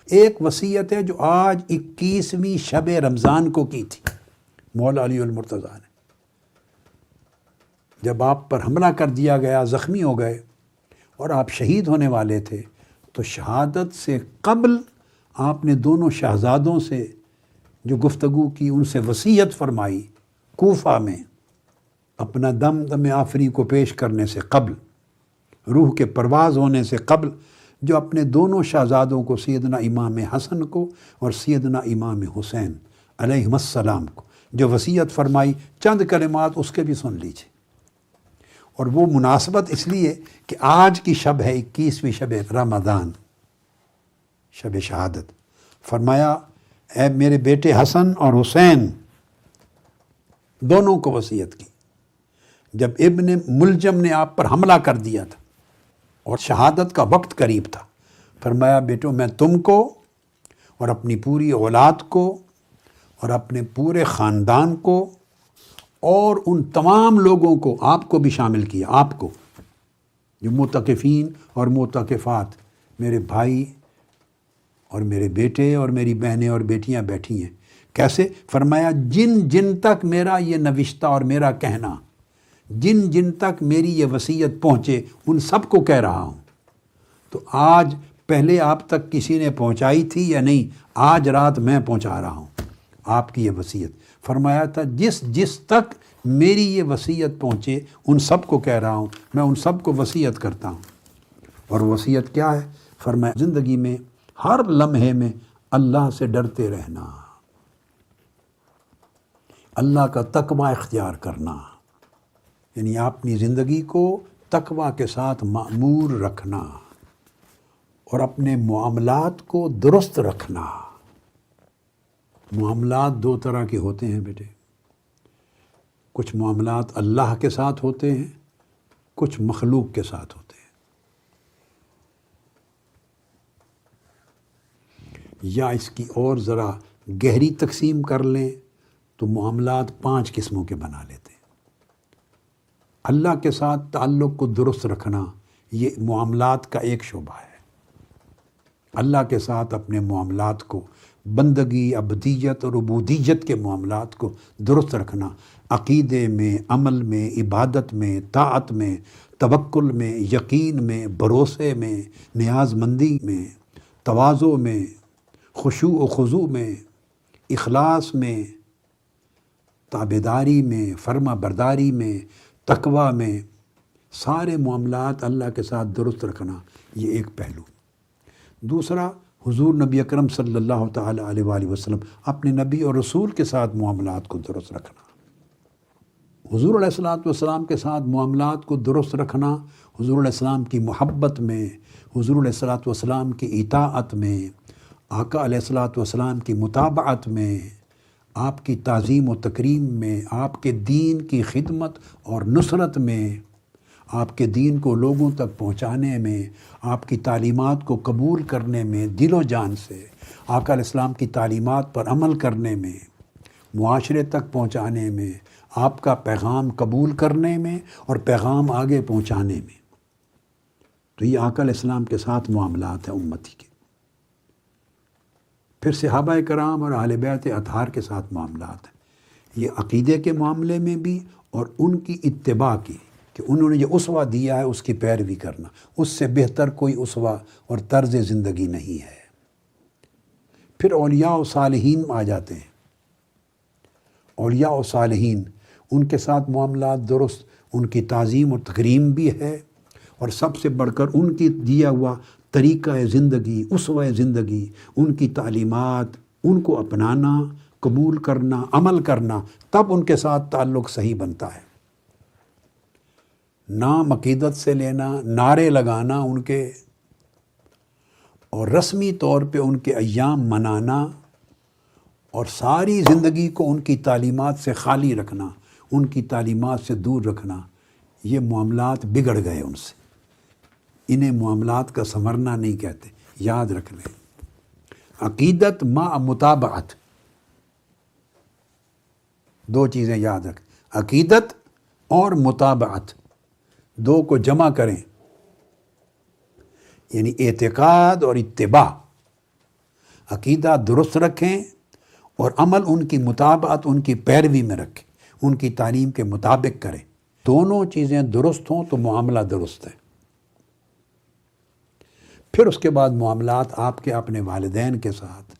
ایک وصیت ہے جو آج 21ویں شب رمضان کو کی تھی مولا علی المرتضیٰ نے، جب آپ پر حملہ کر دیا گیا، زخمی ہو گئے اور آپ شہید ہونے والے تھے، تو شہادت سے قبل آپ نے دونوں شہزادوں سے جو گفتگو کی ان سے وصیت فرمائی کوفہ میں، اپنا دم آفری کو پیش کرنے سے قبل، روح کے پرواز ہونے سے قبل، جو اپنے دونوں شہزادوں کو، سیدنا امام حسن کو اور سیدنا امام حسین علیہم السلام کو جو وصیت فرمائی، چند کلمات اس کے بھی سن لیجیے۔ اور وہ مناسبت اس لیے کہ آج کی شب ہے 21ویں شب رمضان، شب شہادت۔ فرمایا اے میرے بیٹے حسن اور حسین، دونوں کو وصیت کی جب ابن ملجم نے آپ پر حملہ کر دیا تھا اور شہادت کا وقت قریب تھا، فرمایا بیٹو میں تم کو اور اپنی پوری اولاد کو اور اپنے پورے خاندان کو اور ان تمام لوگوں کو، آپ کو بھی شامل کیا، آپ کو جو معتکفین اور معتکفات، میرے بھائی اور میرے بیٹے اور میری بہنیں اور بیٹیاں بیٹھی ہیں، کیسے؟ فرمایا جن جن تک میرا یہ نوشتہ اور میرا کہنا، جن جن تک میری یہ وصیت پہنچے ان سب کو کہہ رہا ہوں۔ تو آج پہلے آپ تک کسی نے پہنچائی تھی یا نہیں؟ آج رات میں پہنچا رہا ہوں آپ کی یہ وصیت۔ فرمایا تھا جس جس تک میری یہ وصیت پہنچے ان سب کو کہہ رہا ہوں، میں ان سب کو وصیت کرتا ہوں۔ اور وصیت کیا ہے؟ فرمایا زندگی میں ہر لمحے میں اللہ سے ڈرتے رہنا، اللہ کا تقوی اختیار کرنا، یعنی اپنی زندگی کو تقوی کے ساتھ معمور رکھنا اور اپنے معاملات کو درست رکھنا۔ معاملات دو طرح کے ہوتے ہیں بیٹے، کچھ معاملات اللہ کے ساتھ ہوتے ہیں، کچھ مخلوق کے ساتھ ہوتے ہیں۔ یا اس کی اور ذرا گہری تقسیم کر لیں تو معاملات 5 قسموں کے بنا لیتے ہیں۔ اللہ کے ساتھ تعلق کو درست رکھنا یہ معاملات کا ایک شعبہ ہے۔ اللہ کے ساتھ اپنے معاملات کو، بندگی، عبدیت اور عبودیت کے معاملات کو درست رکھنا، عقیدے میں، عمل میں، عبادت میں، طاعت میں، توکل میں، یقین میں، بھروسے میں، نیاز مندی میں، تواضع میں، خشوع و خضوع میں، اخلاص میں، تابعداری میں، فرما برداری میں، تقوی میں، سارے معاملات اللہ کے ساتھ درست رکھنا، یہ ایک پہلو۔ دوسرا، حضور نبی اکرم صلی اللہ تعالیٰ علیہ وآلہ وسلم اپنے نبی اور رسول کے ساتھ معاملات کو درست رکھنا، حضور علیہ الصلوۃ والسلام کے ساتھ معاملات کو درست رکھنا، حضور علیہ السلام کی محبت میں، حضور علیہ الصلوۃ والسلام کی اطاعت میں، آقا علیہ الصلوۃ والسلام کی متابعت میں، آپ کی تعظیم و تکریم میں، آپ کے دین کی خدمت اور نصرت میں، آپ کے دین کو لوگوں تک پہنچانے میں، آپ کی تعلیمات کو قبول کرنے میں دل و جان سے، آقا علیہ السلام کی تعلیمات پر عمل کرنے میں، معاشرے تک پہنچانے میں، آپ کا پیغام قبول کرنے میں اور پیغام آگے پہنچانے میں۔ تو یہ آقا علیہ السلام کے ساتھ معاملات ہیں امتی کے۔ پھر صحابہ کرام اور اہل بیت اطہار کے ساتھ معاملات ہیں، یہ عقیدے کے معاملے میں بھی اور ان کی اتباع کی، کہ انہوں نے جو اسوہ دیا ہے اس کی پیروی کرنا، اس سے بہتر کوئی اسوہ اور طرز زندگی نہیں ہے۔ پھر اولیاء و صالحین آ جاتے ہیں، اولیاء و صالحین، ان کے ساتھ معاملات درست، ان کی تعظیم و تکریم بھی ہے، اور سب سے بڑھ کر ان کی دیا ہوا طریقہ زندگی، اسوہ زندگی، ان کی تعلیمات، ان کو اپنانا، قبول کرنا، عمل کرنا، تب ان کے ساتھ تعلق صحیح بنتا ہے۔ نام عقیدت سے لینا، نعرے لگانا ان کے، اور رسمی طور پہ ان کے ایام منانا، اور ساری زندگی کو ان کی تعلیمات سے خالی رکھنا، ان کی تعلیمات سے دور رکھنا، یہ معاملات بگڑ گئے ان سے۔ انہیں معاملات کا سنورنا نہیں کہتے، یاد رکھ لیں۔ عقیدت مع متابعت، دو چیزیں یاد رکھ، عقیدت اور متابعت، دو کو جمع کریں، یعنی اعتقاد اور اتباع، عقیدہ درست رکھیں اور عمل ان کی مطابقت، ان کی پیروی میں رکھیں، ان کی تعلیم کے مطابق کریں۔ دونوں چیزیں درست ہوں تو معاملہ درست ہے۔ پھر اس کے بعد معاملات آپ کے اپنے والدین کے ساتھ،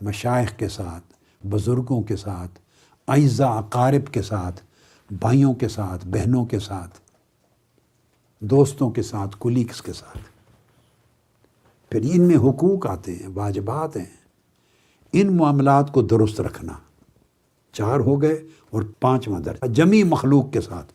مشائخ کے ساتھ، بزرگوں کے ساتھ، اعزاء اقارب کے ساتھ، بھائیوں کے ساتھ، بہنوں کے ساتھ، دوستوں کے ساتھ، کولیگز کے ساتھ۔ پھر ان میں حقوق آتے ہیں، واجبات ہیں۔ ان معاملات کو درست رکھنا، 4 ہو گئے، اور 5واں درجہ جمی مخلوق کے ساتھ۔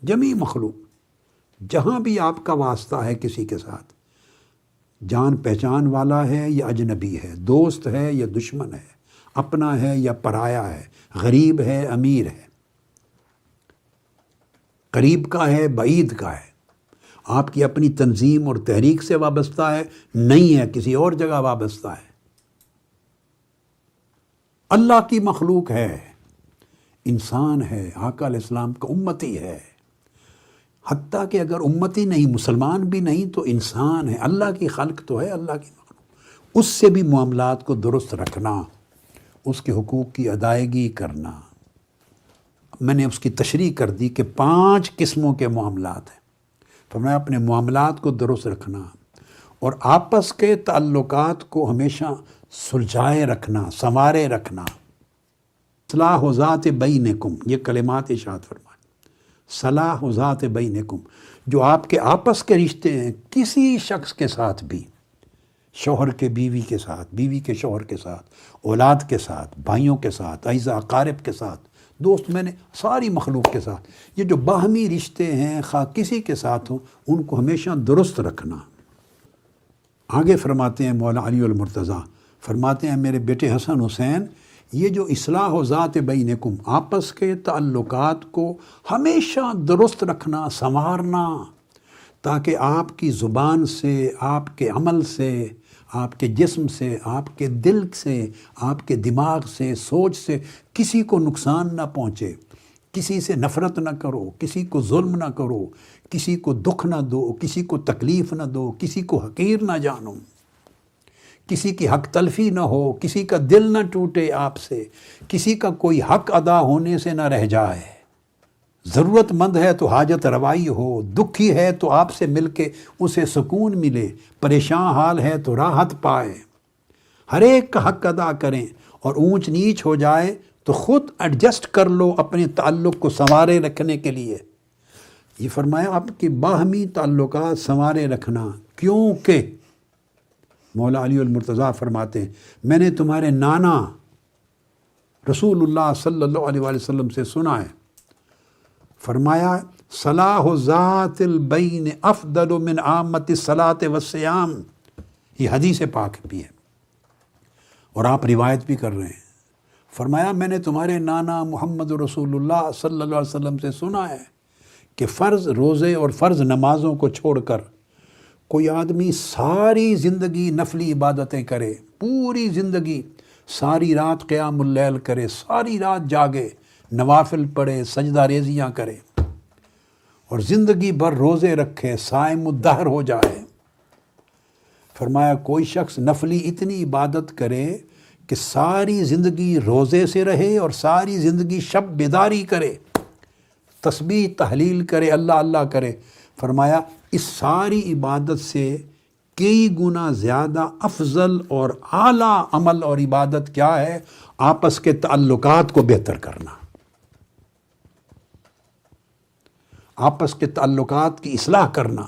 جمی مخلوق، جہاں بھی آپ کا واسطہ ہے کسی کے ساتھ، جان پہچان والا ہے یا اجنبی ہے، دوست ہے یا دشمن ہے، اپنا ہے یا پرایا ہے، غریب ہے، امیر ہے، قریب کا ہے، بعید کا ہے، آپ کی اپنی تنظیم اور تحریک سے وابستہ ہے، نہیں ہے، کسی اور جگہ وابستہ ہے، اللہ کی مخلوق ہے، انسان ہے، آقا علیہ السلام کا امتی ہے، حتیٰ کہ اگر امتی نہیں، مسلمان بھی نہیں تو انسان ہے، اللہ کی خلق تو ہے، اللہ کی مخلوق، اس سے بھی معاملات کو درست رکھنا، اس کے حقوق کی ادائیگی کرنا۔ میں نے اس کی تشریح کر دی کہ 5 قسموں کے معاملات ہیں۔ فرمایا اپنے معاملات کو درست رکھنا اور آپس کے تعلقات کو ہمیشہ سلجھائے رکھنا، سنوارے رکھنا۔ اصلاح ذات بینکم، یہ کلمات ارشاد فرمائے، صلاح ذات بینکم، جو آپ کے آپس کے رشتے ہیں، کسی شخص کے ساتھ بھی، شوہر کے بیوی کے ساتھ، بیوی کے شوہر کے ساتھ، اولاد کے ساتھ، بھائیوں کے ساتھ، اعزاء اقارب کے ساتھ، دوست، میں نے ساری مخلوق کے ساتھ، یہ جو باہمی رشتے ہیں خواہ کسی کے ساتھ ہوں، ان کو ہمیشہ درست رکھنا۔ آگے فرماتے ہیں مولا علی المرتضیٰ، فرماتے ہیں میرے بیٹے حسن حسین، یہ جو اصلاح و ذات بینکم، آپس کے تعلقات کو ہمیشہ درست رکھنا، سنوارنا، تاکہ آپ کی زبان سے، آپ کے عمل سے، آپ کے جسم سے، آپ کے دل سے، آپ کے دماغ سے، سوچ سے کسی کو نقصان نہ پہنچے، کسی سے نفرت نہ کرو، کسی کو ظلم نہ کرو، کسی کو دکھ نہ دو، کسی کو تکلیف نہ دو، کسی کو حقیر نہ جانو، کسی کی حق تلفی نہ ہو، کسی کا دل نہ ٹوٹے آپ سے، کسی کا کوئی حق ادا ہونے سے نہ رہ جائے، ضرورت مند ہے تو حاجت روائی ہو، دکھی ہے تو آپ سے مل کے اسے سکون ملے، پریشان حال ہے تو راحت پائے، ہر ایک کا حق ادا کریں، اور اونچ نیچ ہو جائے تو خود ایڈجسٹ کر لو اپنے تعلق کو سنوارے رکھنے کے لیے۔ یہ فرمایا آپ کی باہمی تعلقات سنوارے رکھنا، کیونکہ مولا علی المرتضیٰ فرماتے ہیں میں نے تمہارے نانا رسول اللہ صلی اللہ علیہ وآلہ وسلم سے سنا ہے، فرمایا صلاح ذات البین افضل من عامت الصلاۃ والصیام، یہ حدیث پاک بھی ہے اور آپ روایت بھی کر رہے ہیں۔ فرمایا میں نے تمہارے نانا محمد رسول اللہ صلی اللہ علیہ وسلم سے سنا ہے کہ فرض روزے اور فرض نمازوں کو چھوڑ کر کوئی آدمی ساری زندگی نفلی عبادتیں کرے، پوری زندگی ساری رات قیام اللیل کرے، ساری رات جاگے، نوافل پڑھے، سجدہ ریزیاں کرے، اور زندگی بھر روزے رکھے، صائم الدہر ہو جائے۔ فرمایا کوئی شخص نفلی اتنی عبادت کرے کہ ساری زندگی روزے سے رہے اور ساری زندگی شب بیداری کرے، تسبیح تحلیل کرے، اللہ اللہ کرے، فرمایا اس ساری عبادت سے کئی گنا زیادہ افضل اور اعلیٰ عمل اور عبادت کیا ہے؟ آپس کے تعلقات کو بہتر کرنا، آپس کے تعلقات کی اصلاح کرنا۔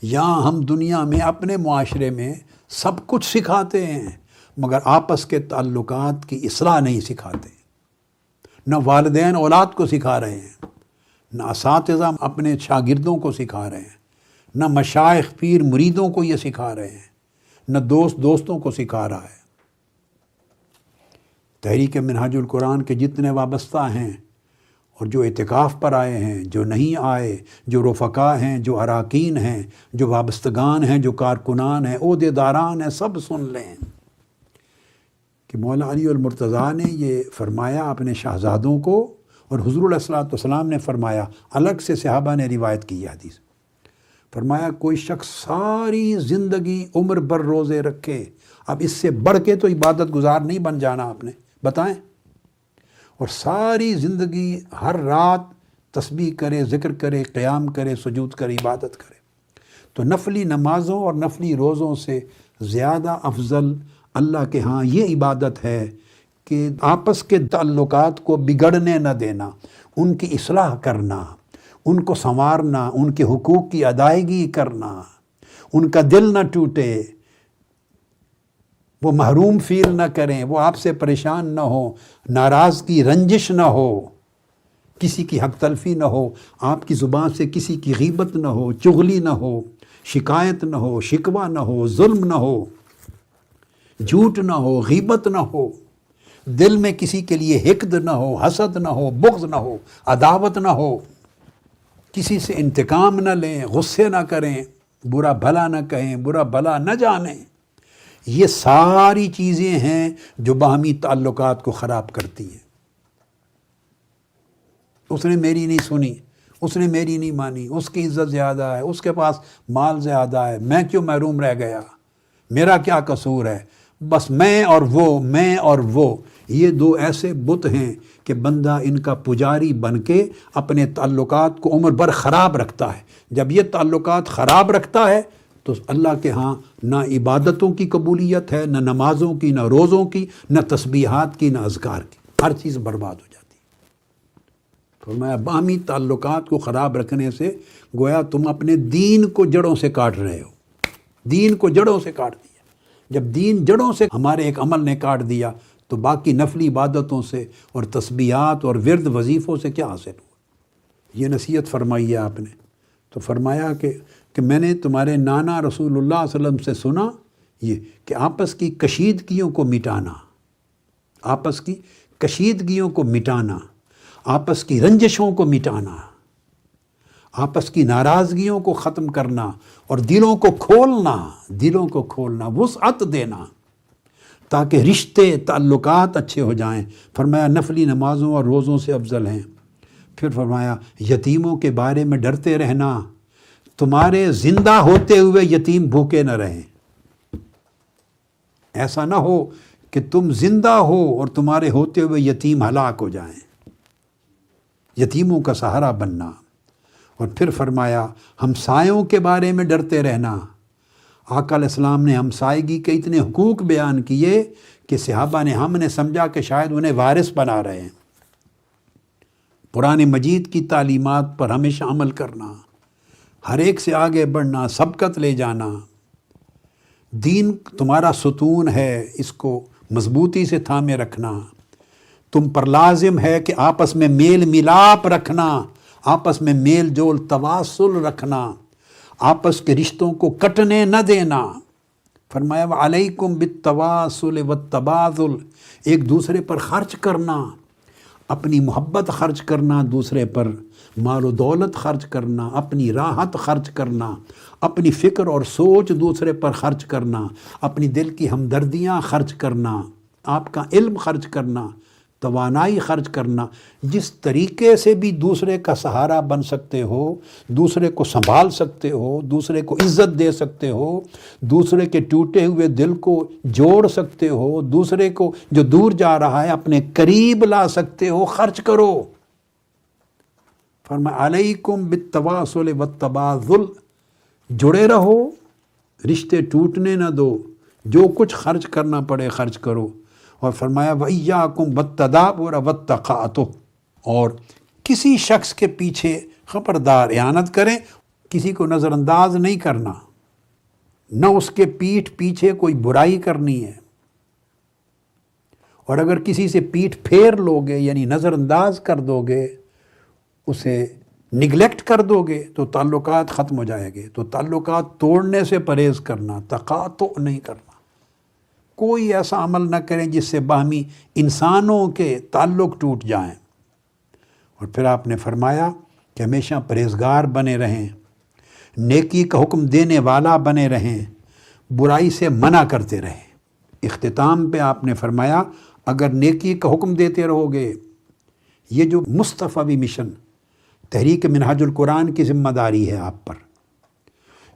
یہاں ہم دنیا میں اپنے معاشرے میں سب کچھ سکھاتے ہیں، مگر آپس کے تعلقات کی اصلاح نہیں سکھاتے۔ نہ والدین اولاد کو سکھا رہے ہیں، نہ اساتذہ اپنے شاگردوں کو سکھا رہے ہیں، نہ مشائخ پیر مریدوں کو یہ سکھا رہے ہیں، نہ دوست دوستوں کو سکھا رہا ہے۔ تحریک منہاج القرآن کے جتنے وابستہ ہیں اور جو اعتکاف پر آئے ہیں، جو نہیں آئے، جو رفقا ہیں، جو اراکین ہیں، جو وابستگان ہیں، جو کارکنان ہیں، عہدے داران ہیں، سب سن لیں کہ مولا علی المرتضیٰ نے یہ فرمایا اپنے شہزادوں کو، اور حضور علیہ الصلوۃ والسلام نے فرمایا، الگ سے صحابہ نے روایت کی یہ حدیث، فرمایا کوئی شخص ساری زندگی عمر بھر روزے رکھے، اب اس سے بڑھ کے تو عبادت گزار نہیں بن جانا آپ نے، بتائیں، اور ساری زندگی ہر رات تسبیح کرے، ذکر کرے، قیام کرے، سجود کرے، عبادت کرے، تو نفلی نمازوں اور نفلی روزوں سے زیادہ افضل اللہ کے ہاں یہ عبادت ہے کہ آپس کے تعلقات کو بگڑنے نہ دینا، ان کی اصلاح کرنا، ان کو سنوارنا، ان کے حقوق کی ادائیگی کرنا، ان کا دل نہ ٹوٹے، وہ محروم فیل نہ کریں، وہ آپ سے پریشان نہ ہو، ناراضگی رنجش نہ ہو، کسی کی حق تلفی نہ ہو، آپ کی زبان سے کسی کی غیبت نہ ہو، چغلی نہ ہو، شکایت نہ ہو، شکوہ نہ ہو، ظلم نہ ہو، جھوٹ نہ ہو، غیبت نہ ہو، دل میں کسی کے لیے حقد نہ ہو، حسد نہ ہو، بغض نہ ہو، عداوت نہ ہو، کسی سے انتقام نہ لیں، غصے نہ کریں، برا بھلا نہ کہیں، برا بھلا نہ جانیں۔ یہ ساری چیزیں ہیں جو باہمی تعلقات کو خراب کرتی ہیں۔ اس نے میری نہیں سنی، اس نے میری نہیں مانی، اس کی عزت زیادہ ہے، اس کے پاس مال زیادہ ہے، میں کیوں محروم رہ گیا، میرا کیا قصور ہے، بس میں اور وہ، یہ دو ایسے بت ہیں کہ بندہ ان کا پجاری بن کے اپنے تعلقات کو عمر بھر خراب رکھتا ہے۔ جب یہ تعلقات خراب رکھتا ہے تو اللہ کے ہاں نہ عبادتوں کی قبولیت ہے، نہ نمازوں کی، نہ روزوں کی، نہ تسبیحات کی، نہ اذکار کی، ہر چیز برباد ہو جاتی ہے۔ فرمایا باہمی تعلقات کو خراب رکھنے سے گویا تم اپنے دین کو جڑوں سے کاٹ رہے ہو، دین کو جڑوں سے کاٹ دیا۔ جب دین جڑوں سے ہمارے ایک عمل نے کاٹ دیا تو باقی نفلی عبادتوں سے اور تسبیحات اور ورد وظیفوں سے کیا حاصل ہوا؟ یہ نصیحت فرمائی ہے آپ نے۔ تو فرمایا کہ میں نے تمہارے نانا رسول اللہ صلی اللہ علیہ وسلم سے سنا یہ کہ آپس کی کشیدگیوں کو مٹانا، آپس کی کشیدگیوں کو مٹانا، آپس کی رنجشوں کو مٹانا، آپس کی ناراضگیوں کو ختم کرنا اور دلوں کو کھولنا، وسعت دینا تاکہ رشتے تعلقات اچھے ہو جائیں۔ فرمایا نفلی نمازوں اور روزوں سے افضل ہیں۔ پھر فرمایا یتیموں کے بارے میں ڈرتے رہنا، تمہارے زندہ ہوتے ہوئے یتیم بھوکے نہ رہیں، ایسا نہ ہو کہ تم زندہ ہو اور تمہارے ہوتے ہوئے یتیم ہلاک ہو جائیں، یتیموں کا سہارا بننا۔ اور پھر فرمایا ہمسایوں کے بارے میں ڈرتے رہنا۔ آقا علیہ السلام نے ہمسائیگی کے اتنے حقوق بیان کیے کہ صحابہ نے ہم نے سمجھا کہ شاید انہیں وارث بنا رہے ہیں۔ قرآن مجید کی تعلیمات پر ہمیشہ عمل کرنا، ہر ایک سے آگے بڑھنا، سبقت لے جانا۔ دین تمہارا ستون ہے، اس کو مضبوطی سے تھامے رکھنا۔ تم پر لازم ہے کہ آپس میں میل ملاپ رکھنا، آپس میں میل جول تواصل رکھنا، آپس کے رشتوں کو کٹنے نہ دینا۔ فرمایا وعلیکم بالتواصل والتبادل، ایک دوسرے پر خرچ کرنا، اپنی محبت خرچ کرنا، دوسرے پر مال و دولت خرچ کرنا، اپنی راحت خرچ کرنا، اپنی فکر اور سوچ دوسرے پر خرچ کرنا، اپنی دل کی ہمدردیاں خرچ کرنا، آپ کا علم خرچ کرنا، توانائی خرچ کرنا۔ جس طریقے سے بھی دوسرے کا سہارا بن سکتے ہو، دوسرے کو سنبھال سکتے ہو، دوسرے کو عزت دے سکتے ہو، دوسرے کے ٹوٹے ہوئے دل کو جوڑ سکتے ہو، دوسرے کو جو دور جا رہا ہے اپنے قریب لا سکتے ہو، خرچ کرو۔ فرمایا علیکم بالتواصل والتبادل، جڑے رہو، رشتے ٹوٹنے نہ دو، جو کچھ خرچ کرنا پڑے خرچ کرو۔ اور فرمایا وَإِيَّاكُمْ وَالتَّدَابُرَ وَالتَّقَاطُعَ، اور کسی شخص کے پیچھے خبردار اعانت کریں، کسی کو نظر انداز نہیں کرنا، نہ اس کے پیٹھ پیچھے کوئی برائی کرنی ہے۔ اور اگر کسی سے پیٹھ پھیر لوگے یعنی نظر انداز کر دو گے، اسے نگلیکٹ کر دو گے تو تعلقات ختم ہو جائیں گے۔ تو تعلقات توڑنے سے پرہیز کرنا، تقاطع نہیں کرنا۔ کوئی ایسا عمل نہ کریں جس سے باہمی انسانوں کے تعلق ٹوٹ جائیں۔ اور پھر آپ نے فرمایا کہ ہمیشہ پرہیزگار بنے رہیں، نیکی کا حکم دینے والا بنے رہیں، برائی سے منع کرتے رہیں۔ اختتام پہ آپ نے فرمایا اگر نیکی کا حکم دیتے رہو گے، یہ جو مصطفیٰ مشن تحریک منہاج القرآن کی ذمہ داری ہے آپ پر،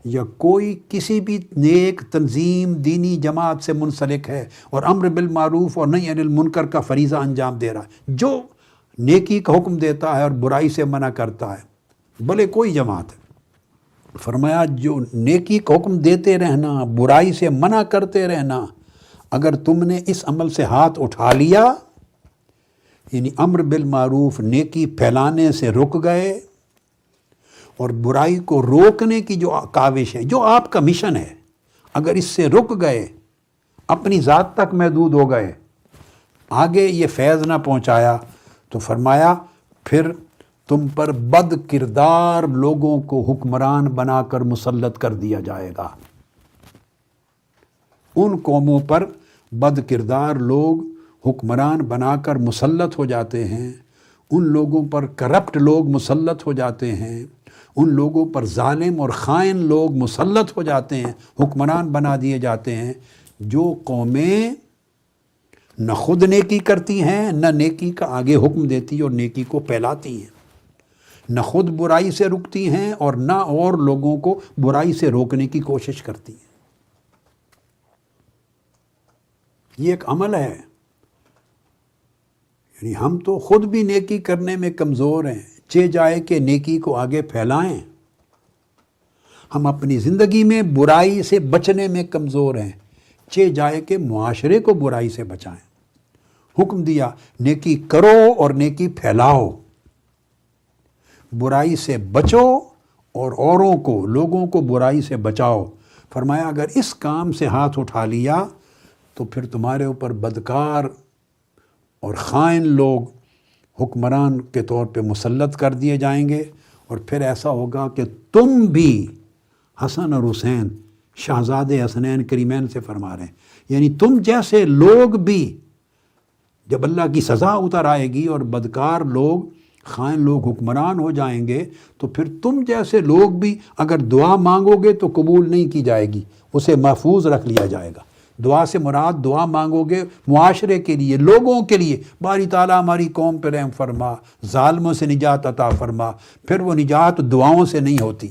یا کوئی کسی بھی نیک تنظیم دینی جماعت سے منسلک ہے اور امر بالمعروف اور نہی عن المنکر کا فریضہ انجام دے رہا ہے، جو نیکی کا حکم دیتا ہے اور برائی سے منع کرتا ہے، بھلے کوئی جماعت ہے، فرمایا جو نیکی کا حکم دیتے رہنا، برائی سے منع کرتے رہنا، اگر تم نے اس عمل سے ہاتھ اٹھا لیا، یعنی امر بالمعروف نیکی پھیلانے سے رک گئے اور برائی کو روکنے کی جو کاوش ہے، جو آپ کا مشن ہے، اگر اس سے رک گئے، اپنی ذات تک محدود ہو گئے، آگے یہ فیض نہ پہنچایا، تو فرمایا پھر تم پر بد کردار لوگوں کو حکمران بنا کر مسلط کر دیا جائے گا۔ ان قوموں پر بد کردار لوگ حکمران بنا کر مسلط ہو جاتے ہیں، ان لوگوں پر کرپٹ لوگ مسلط ہو جاتے ہیں، ان لوگوں پر ظالم اور خائن لوگ مسلط ہو جاتے ہیں، حکمران بنا دیے جاتے ہیں، جو قومیں نہ خود نیکی کرتی ہیں، نہ نیکی کا آگے حکم دیتی اور نیکی کو پھیلاتی ہیں، نہ خود برائی سے رکتی ہیں اور نہ اور لوگوں کو برائی سے روکنے کی کوشش کرتی ہیں۔ یہ ایک عمل ہے، یعنی ہم تو خود بھی نیکی کرنے میں کمزور ہیں، چہ جائے کہ نیکی کو آگے پھیلائیں۔ ہم اپنی زندگی میں برائی سے بچنے میں کمزور ہیں، چہ جائے کہ معاشرے کو برائی سے بچائیں۔ حکم دیا نیکی کرو اور نیکی پھیلاؤ، برائی سے بچو اور اوروں کو، لوگوں کو برائی سے بچاؤ۔ فرمایا اگر اس کام سے ہاتھ اٹھا لیا تو پھر تمہارے اوپر بدکار اور خائن لوگ حکمران کے طور پہ مسلط کر دیے جائیں گے، اور پھر ایسا ہوگا کہ تم بھی حسن اور حسین شہزادے حسنین کریمین سے فرما رہے ہیں، یعنی تم جیسے لوگ بھی جب اللہ کی سزا اتر آئے گی اور بدکار لوگ، خائن لوگ حکمران ہو جائیں گے، تو پھر تم جیسے لوگ بھی اگر دعا مانگو گے تو قبول نہیں کی جائے گی، اسے محفوظ رکھ لیا جائے گا۔ دعا سے مراد دعا مانگو گے معاشرے کے لیے، لوگوں کے لیے، باری تعالیٰ ہماری قوم پہ رحم فرما، ظالموں سے نجات عطا فرما، پھر وہ نجات دعاؤں سے نہیں ہوتی۔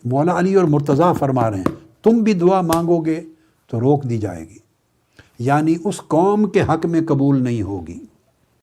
مولا علی اور مرتضیٰ فرما رہے ہیں تم بھی دعا مانگو گے تو روک دی جائے گی، یعنی اس قوم کے حق میں قبول نہیں ہوگی۔